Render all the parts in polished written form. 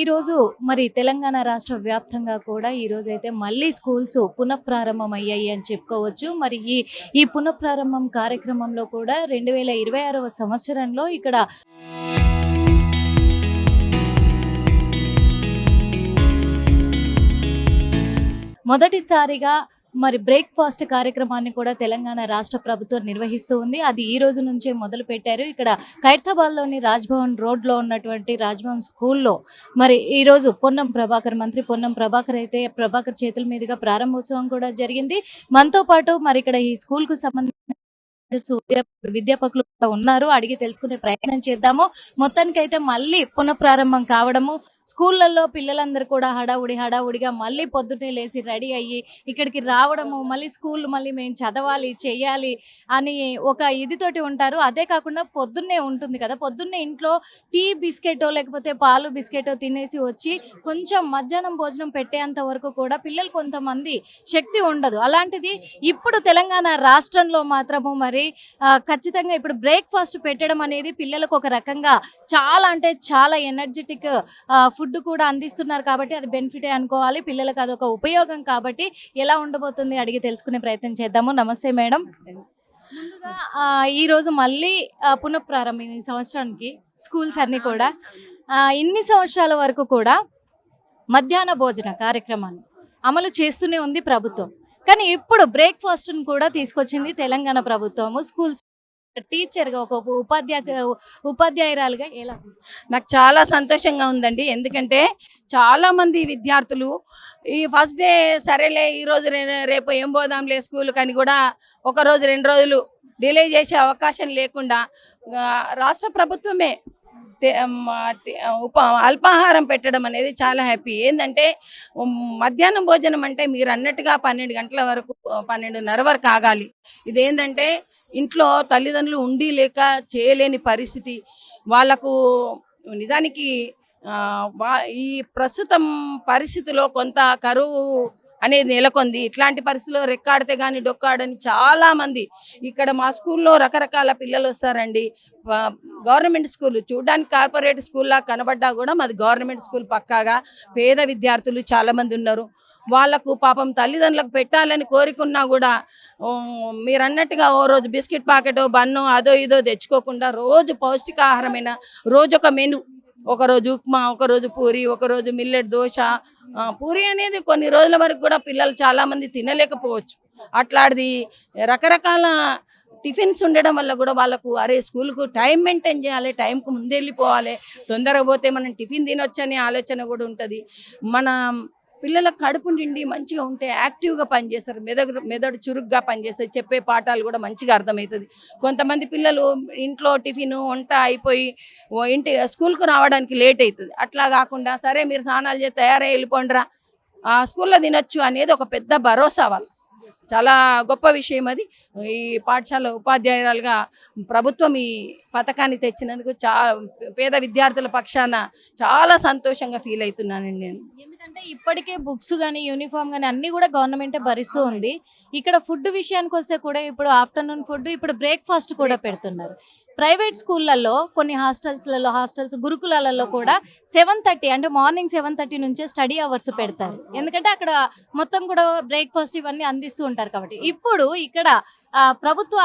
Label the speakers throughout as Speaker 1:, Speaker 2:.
Speaker 1: ఈరోజు మరి తెలంగాణ రాష్ట్ర వ్యాప్తంగా కూడా ఈరోజైతే మళ్ళీ స్కూల్స్ పునఃప్రారంభం అయ్యాయి అని చెప్పుకోవచ్చు. మరి ఈ పునఃప్రారంభం కార్యక్రమంలో కూడా 2026వ సంవత్సరంలో ఇక్కడ మొదటిసారిగా మరి బ్రేక్‌ఫాస్ట్ కార్యక్రమాన్ని కూడా తెలంగాణ రాష్ట్ర ప్రభుత్వం నిర్వహిస్తూ ఉంది. అది ఈ రోజు నుంచే మొదలుపెట్టారు. ఇక్కడ ఖైరతాబాద్‌లోని రాజ్‌భవన్ రోడ్‌లో ఉన్నటువంటి రాజ్‌భవన్ స్కూల్‌లో మరి ఈరోజు మంత్రి పొన్నం ప్రభాకర్ చేతుల మీదుగా ప్రారంభోత్సవం కూడా జరిగింది. మనతో పాటు మరి ఇక్కడ ఈ స్కూల్‌కు సంబంధించిన విద్యాపకులు ఉన్నారు. అడిగి తెలుసుకునే ప్రయత్నం చేద్దాము. మొత్తానికైతే మళ్ళీ పునఃప్రారంభం కావడము, స్కూళ్ళల్లో పిల్లలందరూ కూడా హడావుడిగా మళ్ళీ పొద్దున్నే లేసి రెడీ అయ్యి ఇక్కడికి రావడము, మళ్ళీ స్కూల్ మళ్ళీ మేము చదవాలి చెయ్యాలి అని ఒక ఇదితోటి ఉంటారు. అదే కాకుండా పొద్దున్నే ఉంటుంది కదా, పొద్దున్నే ఇంట్లో టీ బిస్కెటో లేకపోతే పాలు బిస్కెటో తినేసి వచ్చి కొంచెం మధ్యాహ్నం భోజనం పెట్టేంత వరకు కూడా పిల్లలు కొంతమంది శక్తి ఉండదు. అలాంటిది ఇప్పుడు తెలంగాణ రాష్ట్రంలో మాత్రము మరి ఖచ్చితంగా ఇప్పుడు బ్రేక్‌ఫాస్ట్ పెట్టడం అనేది పిల్లలకు ఒక రకంగా చాలా అంటే చాలా ఎనర్జెటిక్ ఫుడ్ కూడా అందిస్తున్నారు కాబట్టి అది బెనిఫిటే అనుకోవాలి. పిల్లలకు అదొక ఉపయోగం కాబట్టి ఎలా ఉండబోతుంది అడిగి తెలుసుకునే ప్రయత్నం చేద్దాము. నమస్తే మేడం. ముందుగా ఈరోజు మళ్ళీ పునఃప్రారంభం ఈ సంవత్సరానికి స్కూల్స్ అన్నీ కూడా ఇన్ని సంవత్సరాల వరకు కూడా మధ్యాహ్న భోజన కార్యక్రమాన్ని అమలు చేస్తూనే ఉంది ప్రభుత్వం. కానీ ఇప్పుడు బ్రేక్‌ఫాస్ట్‌ను కూడా తీసుకొచ్చింది తెలంగాణ ప్రభుత్వము. స్కూల్స్ టీచర్‌గా ఒక ఉపాధ్యాయురాలుగా ఎలా?
Speaker 2: నాకు చాలా సంతోషంగా ఉందండి. ఎందుకంటే చాలామంది విద్యార్థులు ఈ ఫస్ట్ డే సరేలే ఈరోజు రేపు ఏం పోదాంలే స్కూల్ కానీ కూడా ఒకరోజు 2 రోజులు డిలే చేసే అవకాశం లేకుండా రాష్ట్ర ప్రభుత్వమే అల్పాహారం పెట్టడం అనేది చాలా హ్యాపీ. ఏంటంటే మధ్యాహ్నం భోజనం అంటే మీరు అన్నట్టుగా 12 గంటల వరకు 12:30 వరకు ఆగాలి. ఇదేంటంటే ఇంట్లో తల్లిదండ్రులు ఉండి లేక చేయలేని పరిస్థితి వాళ్ళకు. నిజానికి ఈ ప్రస్తుతం పరిస్థితిలో కొంత కరువు అనేది నెలకొంది. ఇట్లాంటి పరిస్థితిలో రెక్కాడితే కానీ డొక్కాడని చాలామంది ఇక్కడ మా స్కూల్లో రకరకాల పిల్లలు వస్తారండి. గవర్నమెంట్ స్కూల్ చూడడానికి కార్పొరేట్ స్కూల్లా కనబడ్డా కూడా మాది గవర్నమెంట్ స్కూల్ పక్కాగా. పేద విద్యార్థులు చాలామంది ఉన్నారు. వాళ్లకు పాపం తల్లిదండ్రులకు పెట్టాలని కోరికున్నా కూడా మీరు అన్నట్టుగా ఓ రోజు బిస్కెట్ ప్యాకెటో బన్నో అదో ఇదో తెచ్చుకోకుండా రోజు పౌష్టికాహారమైన రోజు ఒక మెను, ఒకరోజు ఉప్మా, ఒకరోజు పూరి, ఒకరోజు మిల్లెట్ దోశ. పూరి అనేది కొన్ని రోజుల వరకు కూడా పిల్లలు చాలామంది తినలేకపోవచ్చు. అట్లాంటిది రకరకాల టిఫిన్స్ ఉండడం వల్ల కూడా వాళ్ళకు అరే స్కూల్కు టైం మెయింటైన్ చేయాలి, టైంకు ముందు వెళ్ళిపోవాలి, తొందరగా పోతే మనం టిఫిన్ తినొచ్చనే ఆలోచన కూడా ఉంటుంది. మన పిల్లలకు కడుపు నిండి మంచిగా ఉంటే యాక్టివ్గా పనిచేస్తారు, మెదడు చురుగ్గా పనిచేస్తారు, చెప్పే పాఠాలు కూడా మంచిగా అర్థమవుతుంది. కొంతమంది పిల్లలు ఇంట్లో టిఫిన్ వంట అయిపోయి స్కూల్కు రావడానికి లేట్ అవుతుంది. అట్లా కాకుండా సరే మీరు స్నానాలు చేసి తయారై వెళ్ళిపోండిరా స్కూల్లో తినొచ్చు అనేది ఒక పెద్ద భరోసా వాళ్ళు. చాలా గొప్ప విషయం అది. ఈ పాఠశాల ఉపాధ్యాయురాలుగా ప్రభుత్వం ఈ పథకాన్ని తెచ్చినందుకు పేద విద్యార్థుల పక్షాన చాలా సంతోషంగా ఫీల్ అవుతున్నానండి నేను.
Speaker 1: ఎందుకంటే ఇప్పటికే బుక్స్ కానీ యూనిఫామ్ కానీ అన్నీ కూడా గవర్నమెంటే భరిస్తూ ఉంది. ఇక్కడ ఫుడ్ విషయానికి వస్తే కూడా ఇప్పుడు ఆఫ్టర్నూన్ ఫుడ్, ఇప్పుడు బ్రేక్‌ఫాస్ట్ కూడా పెడుతున్నారు. ప్రైవేట్ స్కూళ్ళల్లో కొన్ని హాస్టల్స్ గురుకులాలలో కూడా 7:30 అంటే మార్నింగ్ 7:30 నుంచే స్టడీ అవర్స్ పెడతారు. ఎందుకంటే అక్కడ మొత్తం కూడా బ్రేక్‌ఫాస్ట్ ఇవన్నీ అందిస్తూ ఉంటారు కాబట్టి. ఇప్పుడు ఇక్కడ ప్రభుత్వ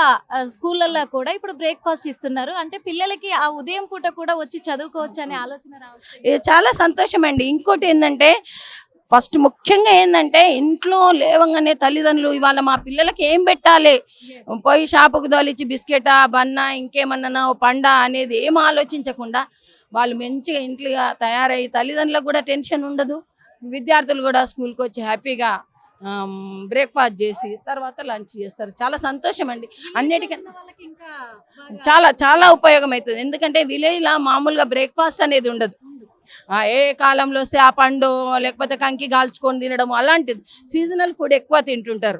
Speaker 1: స్కూళ్ళల్లో కూడా ఇప్పుడు బ్రేక్‌ఫాస్ట్ ఇస్తున్నారు. అంటే పిల్లలకి ఆ ఉదయం పూట కూడా వచ్చి చదువుకోవచ్చు అనే ఆలోచన రావచ్చు.
Speaker 2: ఇది చాలా సంతోషం అండి. ఇంకోటి ఏంటంటే ఫస్ట్ ముఖ్యంగా ఏంటంటే ఇంట్లో లేవగానే తల్లిదండ్రులు ఇవాళ మా పిల్లలకి ఏం పెట్టాలి, పోయి షాపుకు తోలిచ్చి బిస్కెటా బన్నా ఇంకేమన్నా పండా అనేది ఏం ఆలోచించకుండా వాళ్ళు మంచిగా ఇంట్లో తయారయ్యి తల్లిదండ్రులకు కూడా టెన్షన్ ఉండదు. విద్యార్థులు కూడా స్కూల్కి వచ్చి హ్యాపీగా బ్రేక్‌ఫాస్ట్ చేసి తర్వాత లంచ్ చేస్తారు. చాలా సంతోషం అండి. అన్నిటికన్నా చాలా చాలా ఉపయోగం అవుతుంది. ఎందుకంటే విలేజ్లో మామూలుగా బ్రేక్‌ఫాస్ట్ అనేది ఉండదు. ఏ కాలంలో వస్తే ఆ పండు లేకపోతే కంకి కాల్చుకొని తినడం అలాంటిది సీజనల్ ఫుడ్ ఎక్కువ తింటుంటారు.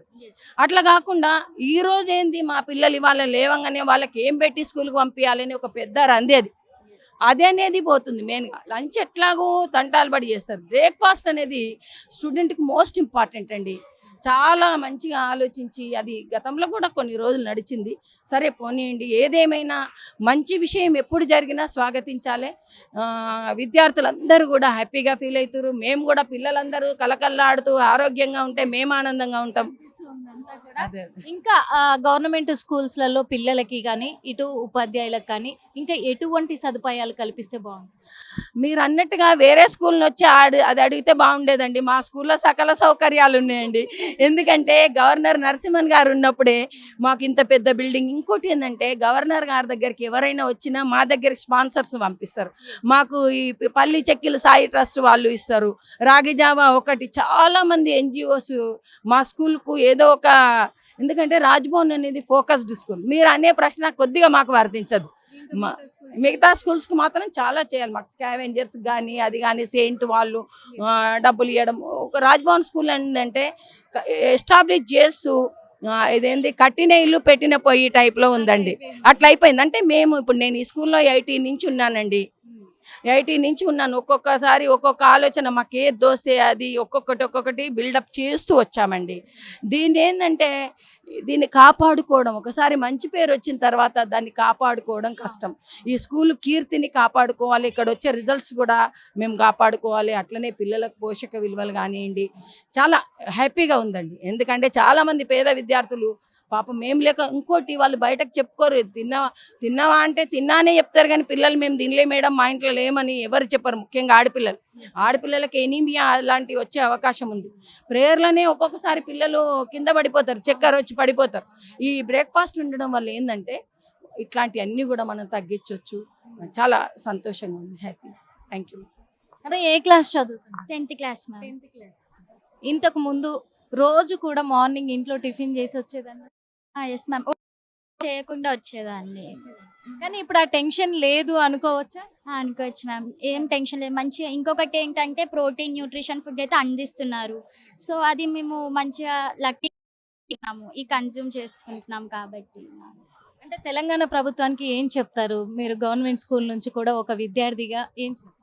Speaker 2: అట్లా కాకుండా ఈ రోజు ఏంది మా పిల్లలు ఇవాళ లేవంగానే వాళ్ళకి ఏం పెట్టి స్కూల్కి పంపించాలని ఒక పెద్ద రంది అది అనేది పోతుంది. మెయిన్గా లంచ్ ఎట్లాగో తంటాలు పడి చేస్తారు. బ్రేక్‌ఫాస్ట్ అనేది స్టూడెంట్కి మోస్ట్ ఇంపార్టెంట్ అండి. చాలా మంచిగా ఆలోచించి, అది గతంలో కూడా కొన్ని రోజులు నడిచింది. సరే పోనీయండి, ఏదేమైనా మంచి విషయం ఎప్పుడు జరిగినా స్వాగతించాలి. విద్యార్థులందరూ కూడా హ్యాపీగా ఫీల్ అవుతారు. మేము కూడా పిల్లలందరూ కలకల్లాడుతూ ఆరోగ్యంగా ఉంటే మేము ఆనందంగా ఉంటాం. అదే
Speaker 1: ఇంకా గవర్నమెంట్ స్కూల్స్లలో పిల్లలకి కానీ ఇటు ఉపాధ్యాయులకు కానీ ఇంకా ఎటువంటి సదుపాయాలు కల్పిస్తే బాగుంటుంది?
Speaker 2: మీరు అన్నట్టుగా వేరే స్కూల్ వచ్చి అది అడిగితే బాగుండేదండి. మా స్కూల్లో సకల సౌకర్యాలు ఉన్నాయండి. ఎందుకంటే గవర్నర్ నరసింహన్ గారు ఉన్నప్పుడే మాకు ఇంత పెద్ద బిల్డింగ్. ఇంకోటి ఏంటంటే గవర్నర్ గారి దగ్గరికి ఎవరైనా వచ్చినా మా దగ్గరికి స్పాన్సర్స్ పంపిస్తారు. మాకు ఈ పల్లి చెక్కిల సాయి ట్రస్ట్ వాళ్ళు ఇస్తారు. రాగి జావా ఒకటి, చాలా మంది ఎన్జిఓస్ మా స్కూల్కు ఏదో ఒక, ఎందుకంటే రాజ్భవన్ అనేది ఫోకస్డ్ స్కూల్. మీరు అనే ప్రశ్న కొద్దిగా మాకు వర్తించదు. మిగతా స్కూల్స్కి మాత్రం చాలా చేయాలి. మాకు స్కావెంజర్స్ కానీ అది కానీ సెయింట్ వాళ్ళు డబ్బులు ఇవ్వడం. ఒక రాజ్భవన్ స్కూల్ ఏంటంటే ఎస్టాబ్లిష్ చేస్తూ ఇదేంది కట్టిన ఇల్లు పెట్టిన పొయ్యి టైప్లో ఉందండి. అట్లా అయిపోయింది. అంటే మేము ఇప్పుడు నేను ఈ స్కూల్లో 18 నుంచి ఉన్నానండి. 18 నుంచి ఉన్నాను. ఒక్కొక్కసారి ఒక్కొక్క ఆలోచన మాకు ఏది దోస్తే అది ఒక్కొక్కటి బిల్డప్ చేస్తూ వచ్చామండి. దీన్ని ఏంటంటే దీన్ని కాపాడుకోవడం, ఒకసారి మంచి పేరు వచ్చిన తర్వాత దాన్ని కాపాడుకోవడం కష్టం. ఈ స్కూల్ కీర్తిని కాపాడుకోవాలి, ఇక్కడ వచ్చే రిజల్ట్స్ కూడా మేము కాపాడుకోవాలి. అట్లనే పిల్లలకు పోషక విలువలు కానివ్వండి, చాలా హ్యాపీగా ఉందండి. ఎందుకంటే చాలామంది పేద విద్యార్థులు పాపం మేము లేక, ఇంకోటి వాళ్ళు బయటకు చెప్పుకోరు. తిన్నావా అంటే తిన్నానే చెప్తారు, కానీ పిల్లలు మేము తినలే మేడం, మా ఇంట్లో లేమని ఎవరు చెప్పరు. ముఖ్యంగా ఆడపిల్లలకి ఎనీమియా అలాంటివి వచ్చే అవకాశం ఉంది. ప్రేయర్లోనే ఒక్కొక్కసారి పిల్లలు కింద పడిపోతారు, చక్కెర వచ్చి పడిపోతారు. ఈ బ్రేక్ఫాస్ట్ ఉండడం వల్ల ఏంటంటే ఇట్లాంటివన్నీ కూడా మనం తగ్గించవచ్చు. చాలా సంతోషంగా ఉంది, హ్యాపీ. Thank you.
Speaker 1: అదే ఏ క్లాస్ చదువుతున్నారు?
Speaker 3: 10th class ma'am.
Speaker 1: 10th class. ఇంతకు ముందు రోజు కూడా మార్నింగ్ ఇంట్లో టిఫిన్ చేసి వచ్చేదాన్ని,
Speaker 3: ఎస్ మ్యామ్. చేయకుండా వచ్చేదాన్ని.
Speaker 1: కానీ ఇప్పుడు ఆ టెన్షన్ లేదు అనుకోవచ్చా?
Speaker 3: అనుకోవచ్చు మ్యామ్, ఏం టెన్షన్ లేదు. మంచిగా ఇంకొకటి ఏంటంటే ప్రోటీన్ న్యూట్రిషన్ ఫుడ్ అయితే అందిస్తున్నారు. సో అది మేము మంచిగా లక్కీ ఈ కన్జ్యూమ్ చేసుకుంటున్నాం కాబట్టి.
Speaker 1: అంటే తెలంగాణ ప్రభుత్వానికి ఏం చెప్తారు మీరు? గవర్నమెంట్ స్కూల్ నుంచి కూడా ఒక విద్యార్థిగా ఏం చెప్తారు?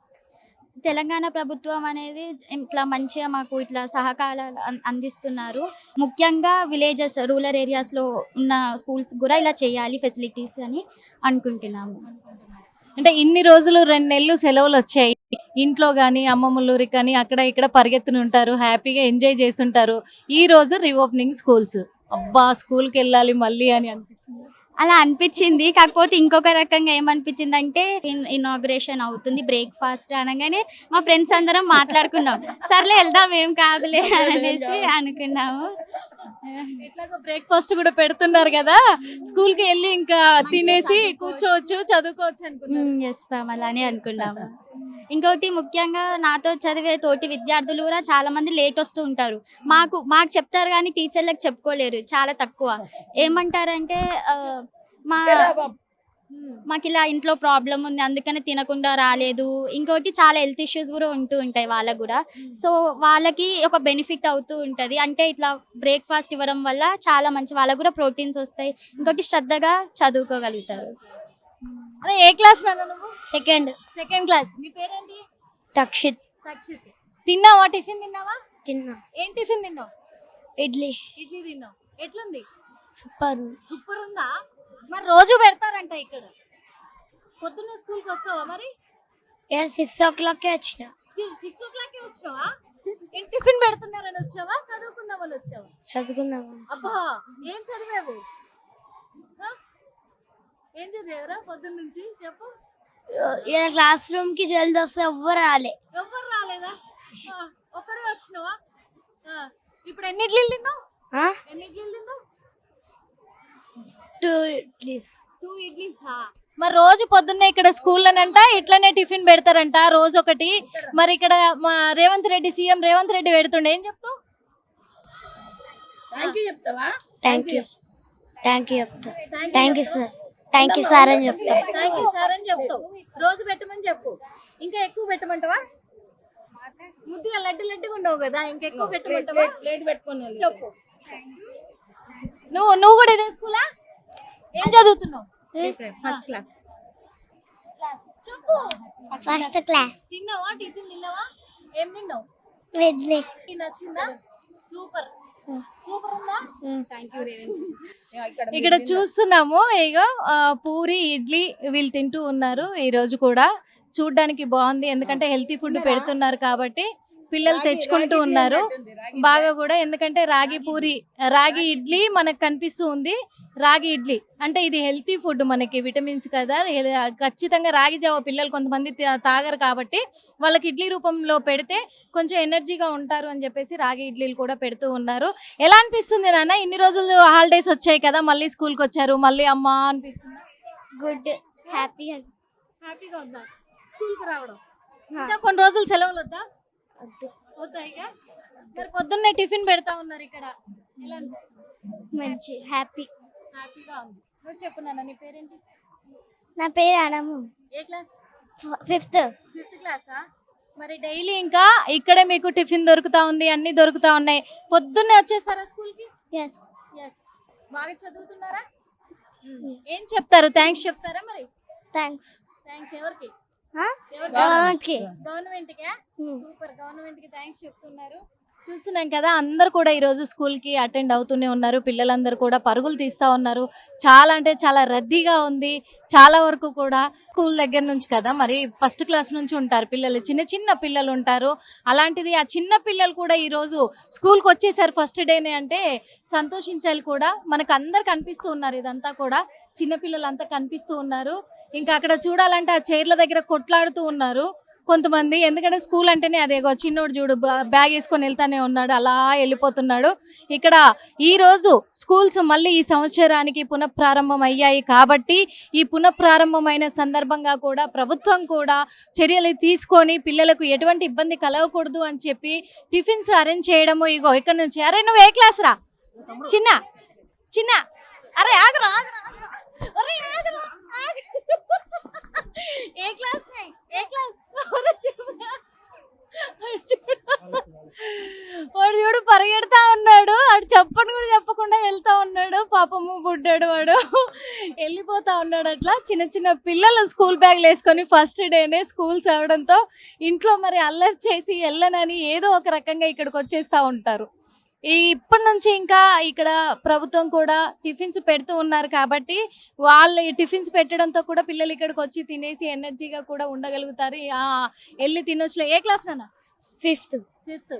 Speaker 3: తెలంగాణ ప్రభుత్వం అనేది ఇట్లా మంచిగా మాకు ఇట్లా సహకారాలు అందిస్తున్నారు. ముఖ్యంగా విలేజెస్, రూరల్ ఏరియాస్లో ఉన్న స్కూల్స్ కూడా ఇలా చేయాలి ఫెసిలిటీస్ అని అనుకుంటున్నాము.
Speaker 1: అంటే ఇన్ని రోజులు 2 నెలలు సెలవులు వచ్చాయి, ఇంట్లో కానీ అమ్మమ్మలూరికి కానీ అక్కడ ఇక్కడ పరిగెత్తుని ఉంటారు, హ్యాపీగా ఎంజాయ్ చేస్తుంటారు. ఈ రోజు రీఓపెనింగ్ స్కూల్స్, అబ్బా స్కూల్కి వెళ్ళాలి మళ్ళీ అని అనిపించింది.
Speaker 3: అలా అనిపించింది. కాకపోతే ఇంకొక రకంగా ఏమనిపించింది అంటే ఇనాగ్రేషన్ అవుతుంది, బ్రేక్ఫాస్ట్ అనగానే మా ఫ్రెండ్స్ అందరం మాట్లాడుకున్నాం, సర్లే వెళ్దాం ఏం కాదులే అనేసి అనుకున్నాము.
Speaker 1: ఎట్లాగో బ్రేక్ఫాస్ట్ కూడా పెడుతున్నారు కదా, స్కూల్ కి వెళ్ళి ఇంకా తినేసి కూర్చోవచ్చు, చదువుకోవచ్చు అనుకున్నాం.
Speaker 3: ఎస్ మ్యామ్, అలానే అనుకున్నాము. ఇంకొకటి ముఖ్యంగా నాతో చదివే తోటి విద్యార్థులు కూడా చాలా మంది లేట్ వస్తూ ఉంటారు. మాకు చెప్తారు కానీ టీచర్లకు చెప్పుకోలేరు, చాలా తక్కువ. ఏమంటారంటే మాకు ఇలా ఇంట్లో ప్రాబ్లం ఉంది అందుకని తినకుండా రాలేదు. ఇంకోటి చాలా హెల్త్ ఇష్యూస్ కూడా ఉంటూ ఉంటాయి వాళ్ళకు కూడా. సో వాళ్ళకి ఒక బెనిఫిట్ అవుతూ ఉంటుంది. అంటే ఇట్లా బ్రేక్ఫాస్ట్ ఇవ్వడం వల్ల చాలా మంచి, వాళ్ళకు కూడా ప్రోటీన్స్ వస్తాయి. ఇంకోటి శ్రద్ధగా చదువుకోగలుగుతారు.
Speaker 1: అదే ఏ క్లాస్ నాన్న నువ్వు?
Speaker 3: Second
Speaker 1: class. నీ పేరేంటి?
Speaker 3: తక్షిత్.
Speaker 1: తిన్నావా? టిఫిన్ తిన్నావా?
Speaker 3: తిన్నా.
Speaker 1: ఏం టిఫిన్ తిన్నావు?
Speaker 3: ఇడ్లీ
Speaker 1: తిన్నావు. ఎట్లుంది?
Speaker 3: సూపర్
Speaker 1: ఉందా? మరి రోజు పెడతారంట ఇక్కడ. పొద్దున్న స్కూల్కి వస్తావా మరి?
Speaker 3: 6 o'clock వచ్చిన.
Speaker 1: 6 o'clock వచ్చినావా? ఏం టిఫిన్ పెడుతున్నారని వచ్చావా, చదువుకుందామని వచ్చావా?
Speaker 3: చదువుకుందాము.
Speaker 1: అబ్బా ఏం చదివావు? ఏం చదివారా పొద్దున్న నుంచి చెప్పు.
Speaker 3: క్లాస్ రూమ్ కి జల్ది వస్తే ఎవ్వరు
Speaker 1: రాలేదా? ఒక్కడే వచ్చినావా? ఇప్పుడు ఎన్ని ఇడ్లీలు తిన్నావు?
Speaker 3: 2 ఇడ్లీస్.
Speaker 1: మరి రోజు పొద్దున్నే ఇక్కడ స్కూల్లోనంట ఇట్లనే టిఫిన్ పెడతారంట రోజు ఒకటి. మరి ఇక్కడ మా సీఎం రేవంత్ రెడ్డి పెడుతుండే, ఏం చెప్తావు?
Speaker 2: థ్యాంక్ యూ చెప్తావా?
Speaker 3: థ్యాంక్ యూ చెప్తా. Thank you sir. Thank you sir అని చెప్తా.
Speaker 1: థ్యాంక్ యూ సార్ అని చెప్తావు. రోజు పెట్టమని చెప్పు. ఇంకా ఎక్కువ పెట్టమంటావా? ముద్దుగా లడ్డుగా ఉండవు కదా, ఇంకా ఎక్కువ పెట్టమంటావా?
Speaker 2: ప్లేట్ పెట్టుకొని
Speaker 1: చెప్పు. నువ్వు కూడా ఇదే స్కూలా? ఏం చదువుతున్నావు?
Speaker 2: First class.
Speaker 1: చెప్పు.
Speaker 3: First class.
Speaker 1: తిన్నావా? టిఫిన్ తిన్నావా? ఏం తిన్నావు?
Speaker 3: ఇడ్లీ.
Speaker 1: నచ్చిందా? సూపర్. సూపర్ ఉందా?
Speaker 2: థ్యాంక్ యూ
Speaker 1: ఇక్కడ చూస్తున్నాము ఇగో పూరి ఇడ్లీ వీళ్ళు తింటూ ఉన్నారు ఈ రోజు కూడా. చూడ్డానికి బాగుంది, ఎందుకంటే హెల్తీ ఫుడ్ పెడుతున్నారు కాబట్టి పిల్లలు తెచ్చుకుంటూ ఉన్నారు బాగా కూడా. ఎందుకంటే రాగి పూరి, రాగి ఇడ్లీ మనకు కనిపిస్తూ ఉంది. రాగి ఇడ్లీ అంటే ఇది హెల్తీ ఫుడ్, మనకి విటమిన్స్ కదా. ఖచ్చితంగా రాగి జావ పిల్లలు కొంతమంది తాగరు కాబట్టి వాళ్ళకి ఇడ్లీ రూపంలో పెడితే కొంచెం ఎనర్జీగా ఉంటారు అని చెప్పేసి రాగి ఇడ్లీలు కూడా పెడుతూ ఉన్నారు. ఎలా అనిపిస్తుంది నాన్న? ఇన్ని రోజులు హాలిడేస్ వచ్చాయి కదా, మళ్ళీ స్కూల్కి వచ్చారు, మళ్ళీ అమ్మ అనిపిస్తుంది?
Speaker 3: Good, happy.
Speaker 1: హ్యాపీగా ఉందా స్కూల్కి రావడం? ఇంకా కొన్ని రోజులు సెలవులు వద్దా? వద్దాయి. మరి పొద్దున్నే టిఫిన్ పెడతా ఉన్నారు ఇక్కడ, ఎలా అనిపిస్తుంది?
Speaker 3: మంచి హ్యాపీ.
Speaker 1: హ్యాపీగా ఉంది. నువ్వు చెప్పు నాన్న, నీ పేరేంటి?
Speaker 3: నా పేరు అనము,
Speaker 1: ఏ క్లాస్?
Speaker 3: 5th.
Speaker 1: 5th క్లాసా? మరి డైలీ ఇంకా ఇక్కడే మీకు టిఫిన్ దొరుకుతా ఉంది, అన్ని దొరుకుతా ఉన్నాయి. పొద్దున్నే వచ్చేస్తారా స్కూల్కి?
Speaker 3: ఎస్.
Speaker 1: ఎస్. బాగా చదువుతున్నారా? ఏం చెప్తారు? థ్యాంక్స్ చెప్తారా? మరి
Speaker 3: థ్యాంక్స్.
Speaker 1: థ్యాంక్స్ ఎవరికి?
Speaker 3: గవర్నమెంట్కి.
Speaker 1: గవర్నమెంట్కే. సూపర్, గవర్నమెంట్ కి థ్యాంక్స్ చెప్తున్నారు. చూస్తున్నాం కదా, అందరు కూడా ఈ రోజు స్కూల్ కి అటెండ్ అవుతూనే ఉన్నారు. పిల్లలందరూ కూడా పరుగులు తీస్తా ఉన్నారు. చాలా అంటే చాలా రద్దీగా ఉంది. చాలా వరకు కూడా స్కూల్ దగ్గర నుంచి కదా, మరి ఫస్ట్ క్లాస్ నుంచి ఉంటారు పిల్లలు, చిన్న చిన్న పిల్లలు ఉంటారు. అలాంటిది ఆ చిన్న పిల్లలు కూడా ఈ రోజు స్కూల్కి వచ్చేసారు ఫస్ట్ డేనే అంటే సంతోషించాలి కూడా. మనకు అందరు కనిపిస్తూ ఉన్నారు, ఇదంతా కూడా చిన్న పిల్లలు అంతా కనిపిస్తూ ఉన్నారు. ఇంకా అక్కడ చూడాలంటే ఆ చైర్ల దగ్గర కొట్లాడుతూ ఉన్నారు కొంతమంది. ఎందుకంటే స్కూల్ అంటేనే అదేగో చిన్నోడు చూడు బ్యాగ్ వేసుకొని వెళ్తానే ఉన్నాడు, అలా వెళ్ళిపోతున్నాడు. ఇక్కడ ఈ రోజు స్కూల్స్ మళ్ళీ ఈ సంవత్సరానికి పునఃప్రారంభం అయ్యాయి కాబట్టి ఈ పునఃప్రారంభమైన సందర్భంగా కూడా ప్రభుత్వం కూడా చర్యలు తీసుకొని పిల్లలకు ఎటువంటి ఇబ్బంది కలగకూడదు అని చెప్పి టిఫిన్స్ అరేంజ్ చేయడము. ఇగో ఇక్కడ నుంచి, అరే నువ్వు ఏ క్లాస్ రా చిన్న చిన్న, అరే ఆగరా ఆగరా ఆగరా, అరే ఆగరా ఆగ. ఏ క్లాస్? ఏ క్లాస్? వాడు చూడు పరిగెడతా ఉన్నాడు, అటు చెప్పని కూడా చెప్పకుండా వెళ్తా ఉన్నాడు. పాపము బుడ్డాడు వాడు, వెళ్ళిపోతా ఉన్నాడు. అట్లా చిన్న చిన్న పిల్లలు స్కూల్ బ్యాగ్లు వేసుకొని ఫస్ట్ డేనే స్కూల్స్ అవడంతో ఇంట్లో మరి అల్లరి చేసి వెళ్ళనని ఏదో ఒక రకంగా ఇక్కడికి వచ్చేస్తూ ఉంటారు. ఇప్పటి నుంచి ఇంకా ఇక్కడ ప్రభుత్వం కూడా టిఫిన్స్ పెడుతూ ఉన్నారు కాబట్టి వాళ్ళు ఈ టిఫిన్స్ పెట్టడంతో కూడా పిల్లలు ఇక్కడికి వచ్చి తినేసి ఎనర్జీగా కూడా ఉండగలుగుతారు. వెళ్ళి తినొచ్చులే. ఏ క్లాస్ నాన్న?
Speaker 3: 5th.
Speaker 1: 5th.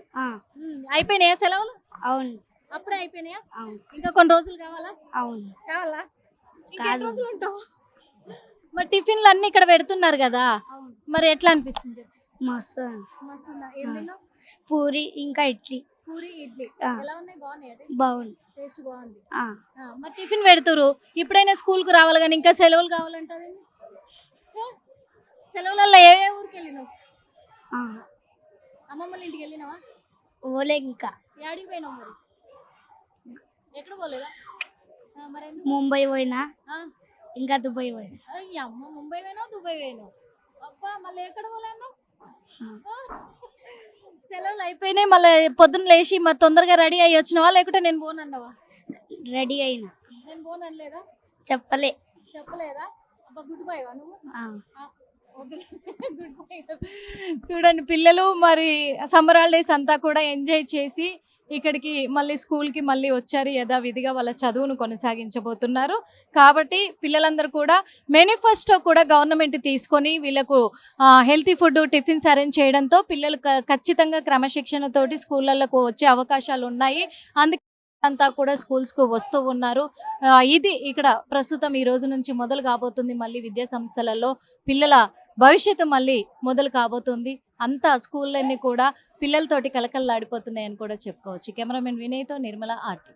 Speaker 1: అయిపోయినాయా సెలవులు?
Speaker 3: అవును.
Speaker 1: అప్పుడే అయిపోయినాయా?
Speaker 3: అవును.
Speaker 1: ఇంకా కొన్ని రోజులు కావాలా?
Speaker 3: అవును.
Speaker 1: కావాలా? ఇంకా
Speaker 3: కాదు.
Speaker 1: ఎన్ని రోజులు ఉంటావు? మరి టిఫిన్లు అన్ని ఇక్కడ పెడుతున్నారు కదా, మరి ఎట్లా అనిపిస్తుంది?
Speaker 3: మస్తు.
Speaker 1: మస్తుందా? ఏం తిన్నావు?
Speaker 3: పూరి ఇంకా ఇడ్లీ.
Speaker 1: పూరి ఇడ్లీ ఎలా ఉన్నాయి? బాగున్నాయా?
Speaker 3: బాగుంది.
Speaker 1: టేస్ట్ బాగుంది.
Speaker 3: ఆ.
Speaker 1: మరి టిఫిన్ పెడుతురు, ఇప్పుడైనా స్కూల్ కు రావాలి కానీ ఇంకా సెలవులు కావాలంటావు. సెలవులలో ఏ ఊరికి వెళ్ళినావు? అమ్మమ్మల ఇంటికి వెళ్ళినావా?
Speaker 3: ఓలే. ఇంకా
Speaker 1: యాడికి పోయినావు? మరి ఎక్కడ పోలేదా? మరి
Speaker 3: ముంబై పోయినా, ఇంకా దుబాయ్ పోయినా.
Speaker 1: అమ్మ, ముంబై పోయినావు, దుబాయ్ పోయినావు. అబ్బా, మళ్ళీ ఎక్కడ పోలేను? సెలవులు అయిపోయినాయి, మళ్ళీ పొద్దున్న లేచి మరి తొందరగా రెడీ అయ్యి వచ్చినవా లేకుంటే నేను పోనన్నావా?
Speaker 3: రెడీ అయినా.
Speaker 1: నేను పోనలేదా?
Speaker 3: చెప్పలేదా?
Speaker 1: అబ్బా, గుడ్ బై నువ్వు.
Speaker 3: Okay,
Speaker 1: good bye. చూడండి, పిల్లలు మరి సమ్మర్ హాలిడేస్ అంతా కూడా ఎంజాయ్ చేసి ఇక్కడికి మళ్ళీ స్కూల్కి మళ్ళీ వచ్చారు. యథావిధిగా వాళ్ళ చదువును కొనసాగించబోతున్నారు. కాబట్టి పిల్లలందరూ కూడా మేనిఫెస్టో కూడా గవర్నమెంట్ తీసుకొని వీళ్ళకు హెల్తీ ఫుడ్ టిఫిన్స్ అరేంజ్ చేయడంతో పిల్లలు ఖచ్చితంగా క్రమశిక్షణతోటి స్కూళ్ళకు వచ్చే అవకాశాలు ఉన్నాయి. అందుకే అంతా కూడా స్కూల్స్కు వస్తూ ఉన్నారు. ఇది ఇక్కడ ప్రస్తుతం ఈ రోజు నుంచి మొదలు కాబోతుంది. మళ్ళీ విద్యా సంస్థలలో పిల్లల భవిష్యత్తు మళ్ళీ మొదలు కాబోతుంది. అంతా స్కూళ్ళన్నీ కూడా పిల్లలతోటి కలకల్లాడిపోతున్నాయని కూడా చెప్పుకోవచ్చు. కెమెరామెన్ వినయ్తో నిర్మల ఆర్ట్.